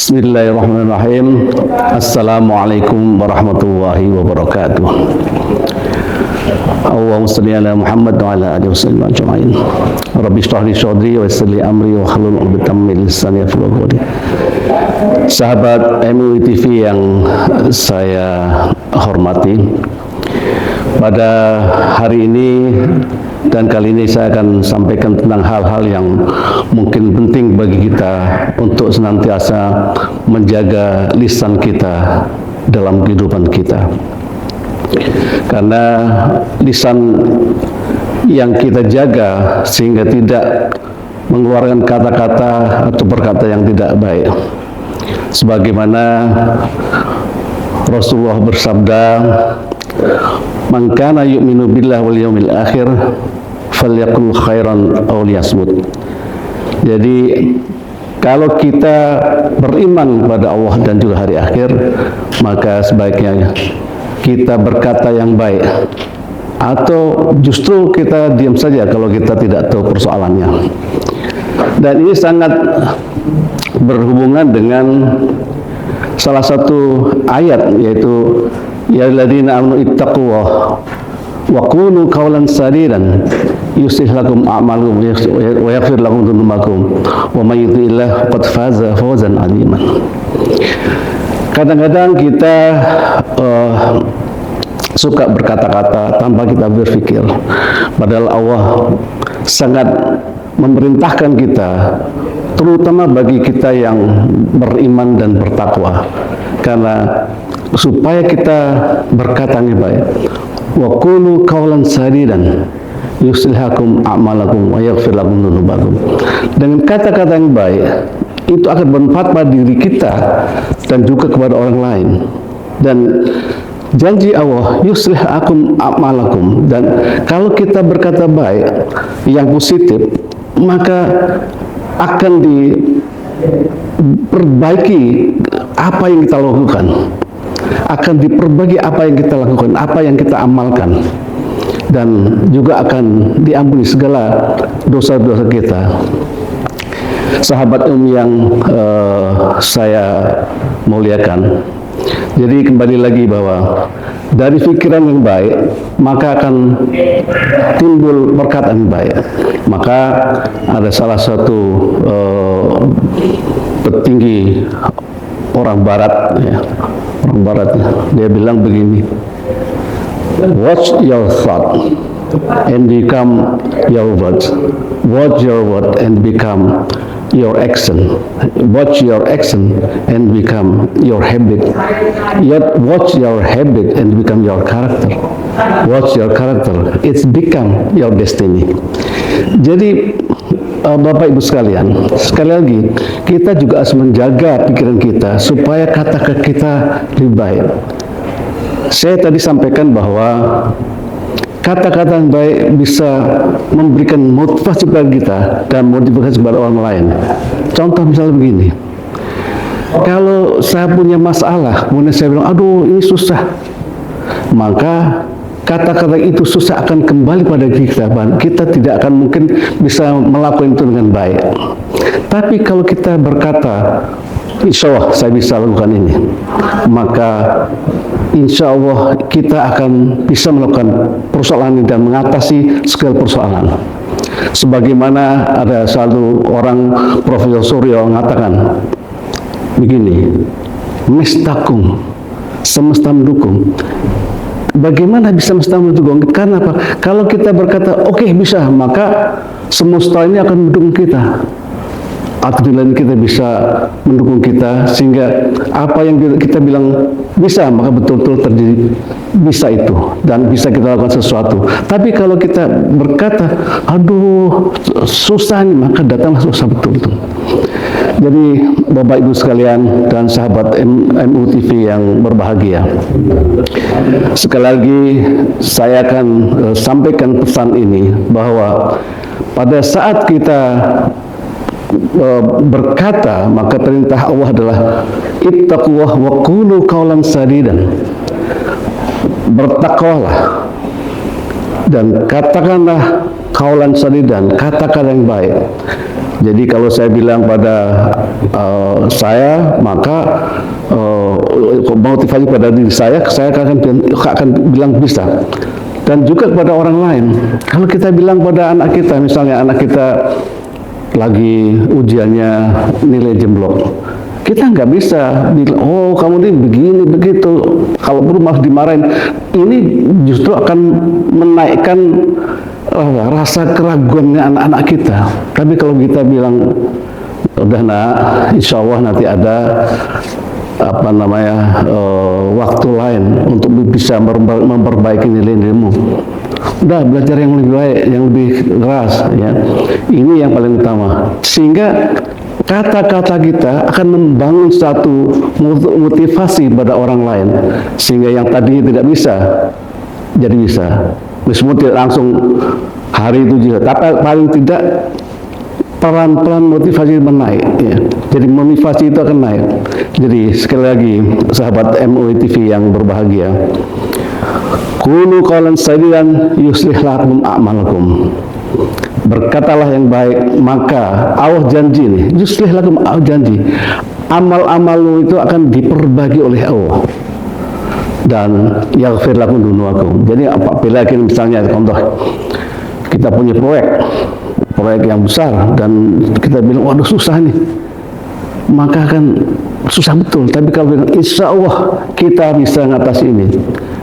Bismillahirrahmanirrahim. Assalamualaikum warahmatullahi wabarakatuh. Allahumma shalli ala Muhammad wa ala alihi wasallam ajma'in. Rabbi shrah li sadri wa yassir li amri wa hlul 'uqdatam min lisani yafqahu qawli. Sahabat MUI TV yang saya hormati, pada hari ini dan kali ini saya akan sampaikan tentang hal-hal yang mungkin penting bagi kita untuk senantiasa menjaga lisan kita dalam kehidupan kita. Karena lisan yang kita jaga sehingga tidak mengeluarkan kata-kata atau berkata yang tidak baik. Sebagaimana Rasulullah bersabda, "Man kana yu'minu billahi wal yawmil akhir falyaqul khairan aw liyasmut." Jadi kalau kita beriman kepada Allah dan juga hari akhir, maka sebaiknya kita berkata yang baik, atau justru kita diam saja kalau kita tidak tahu persoalannya. Dan ini sangat berhubungan dengan salah satu ayat, yaitu ya alladzina amanu ittaqullah wa qulu qawlan sadidan yuslih lakum a'malakum wa yaghfir lakum dzunubakum wa may yuti'illah faqad faza fawzan 'aziman. Kadang-kadang kita suka berkata-kata tanpa kita berpikir, padahal Allah sangat memerintahkan kita, terutama bagi kita yang beriman dan bertakwa, karena supaya kita berkata yang baik. Wa qulu qawlan sadidan yuslihakum a'malakum wa yaghfir lakum dzunubakum. Dengan kata-kata yang baik itu akan bermanfaat pada diri kita dan juga kepada orang lain. Dan janji Allah, yuslihakum a'malakum, dan kalau kita berkata baik yang positif, maka akan diperbaiki apa yang kita lakukan, akan diperbaiki apa yang kita lakukan, apa yang kita amalkan, dan juga akan diampuni segala dosa-dosa kita. Sahabat yang saya muliakan, jadi kembali lagi bahwa dari pikiran yang baik maka akan timbul perkataan yang baik. Maka ada salah satu petinggi orang Barat, ya, dia bilang begini, watch your thought and become your words, watch your word and become your action, watch your action and become your habit, yet watch your habit and become your character, watch your character, it's become your destiny. Jadi Bapak Ibu sekalian, sekali lagi kita juga harus menjaga pikiran kita supaya kata-kata kita lebih baik. Saya tadi sampaikan bahwa kata-kata yang baik bisa memberikan motivasi kepada kita dan motivasi kepada orang lain. Contoh misalnya begini, kalau saya punya masalah, kemudian saya bilang, aduh ini susah, maka kata-kata itu susah akan kembali pada kita. Kita tidak akan mungkin bisa melakukan itu dengan baik. Tapi kalau kita berkata, insya Allah saya bisa lakukan ini, maka insya Allah kita akan bisa melakukan persoalan ini dan mengatasi segala persoalan. Sebagaimana ada satu orang, Profesor Suryo, mengatakan begini, mestakum, semesta mendukung. Bagaimana bisa semesta mendukung? Karena apa? Kalau kita berkata, oke, bisa, maka semesta ini akan mendukung kita. Artinya kita bisa mendukung kita, sehingga apa yang kita bilang bisa, maka betul-betul terjadi bisa itu, dan bisa kita lakukan sesuatu. Tapi kalau kita berkata, aduh susah nih, maka datanglah susah betul-betul. Jadi Bapak Ibu sekalian dan sahabat MUI TV yang berbahagia, sekali lagi saya akan sampaikan pesan ini, bahwa pada saat kita berkata, maka perintah Allah adalah ittaqullah wa qulu qawlan sadidan, bertakwalah dan katakanlah qawlan sadidan, katakan yang baik. Jadi kalau saya bilang pada saya, maka motivasi pada diri saya akan bilang bisa. Dan juga kepada orang lain. Kalau kita bilang pada anak kita, misalnya anak kita lagi ujiannya nilai jemblok, kita nggak bisa bilang, oh kamu ini begini begitu. Kalau perlu malah dimarahin. Ini justru akan menaikkan rasa keraguannya anak-anak kita. Tapi kalau kita bilang, udah nak, insya Allah nanti ada waktu lain untuk bisa memperbaiki nilai-nilaimu. Udah belajar yang lebih baik, yang lebih keras, ya. Ini yang paling utama. Sehingga kata-kata kita akan membangun satu motivasi pada orang lain, sehingga yang tadinya tidak bisa jadi bisa. Meskipun tidak langsung hari itu juga, tapi paling tidak pelan-pelan motivasi menaik, ya. Jadi motivasi itu akan naik. Jadi sekali lagi sahabat MUI TV yang berbahagia, qulu qawlan sadidan yuslih lakum a'malakum. Berkatalah yang baik, maka Allah janji nih, yuslih lakum, Allah janji amal-amalmu itu akan diperbagi oleh Allah dan yaghfir lakum dunuakum. Jadi apabila misalnya contoh kita punya proyek yang besar dan kita bilang waduh susah nih, maka akan susah betul. Tapi kalau bilang insya Allah kita bisa ngatasi ini,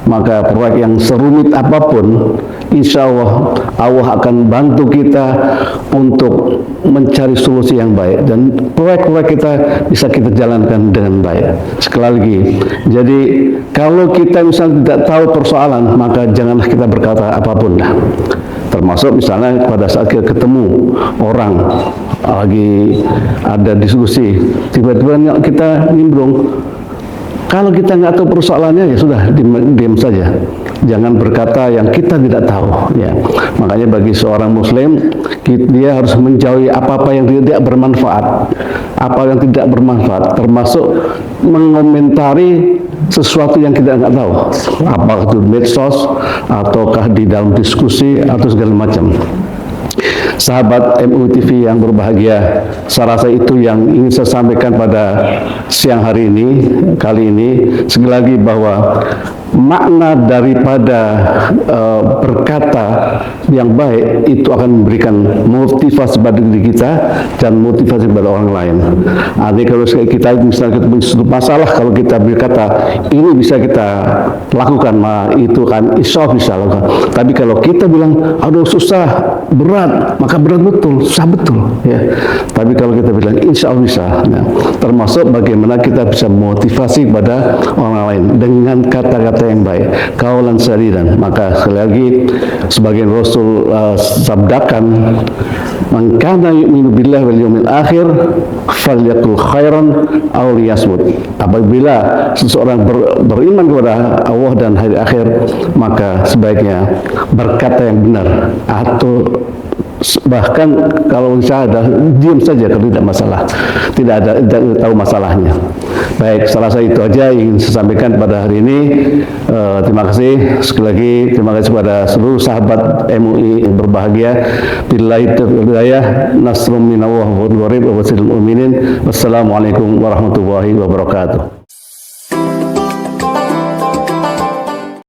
maka proyek yang serumit apapun, insya Allah Allah akan bantu kita untuk mencari solusi yang baik dan proyek-proyek kita bisa kita jalankan dengan baik. Sekali lagi, jadi kalau kita misalnya tidak tahu persoalan, maka janganlah kita berkata apapun lah. Termasuk misalnya pada saat kita ketemu orang lagi ada diskusi, tiba-tiba kita nimbrung. Kalau kita nggak tahu persoalannya, ya sudah diam saja. Jangan berkata yang kita tidak tahu. Ya. Makanya bagi seorang Muslim, dia harus menjauhi apa-apa yang tidak bermanfaat, apa yang tidak bermanfaat, termasuk mengomentari sesuatu yang kita nggak tahu, apakah itu medsos ataukah di dalam diskusi atau segala macam. Sahabat MUI TV yang berbahagia, saya rasa itu yang ingin saya sampaikan pada siang hari ini, kali ini. Sekali lagi bahwa makna daripada berkata yang baik itu akan memberikan motivasi pada diri kita dan motivasi pada orang lain. Artinya kalau kita misalnya ketemu suatu masalah, kalau kita berkata ini bisa kita lakukan, itu kan insya Allah bisa lakukan. Tapi kalau kita bilang aduh susah, berat, maka berat betul, susah betul, ya. Tapi kalau kita bilang insya Allah bisa, ya. Termasuk bagaimana kita bisa motivasi pada orang lain dengan kata-kata yang baik, qaulan sadidan. Maka sekali lagi sebagian Rasul sabdakan, man kana yu'minu billahi wal yawmil akhir falyaqul khairan aw liyasmut. Apabila seseorang beriman kepada Allah dan hari akhir, maka sebaiknya berkata yang benar, atau bahkan kalau bisa ada diam saja kalau tidak masalah, tidak tahu masalahnya. Baik, salah satu itu aja yang ingin saya sampaikan pada hari ini. Terima kasih sekali lagi, terima kasih kepada seluruh sahabat MUI yang berbahagia. Billahi taufiq wal hidayah, nasrun minallah wa ridwan wa basyiril mu'minin. Wassalamualaikum warahmatullahi wabarakatuh.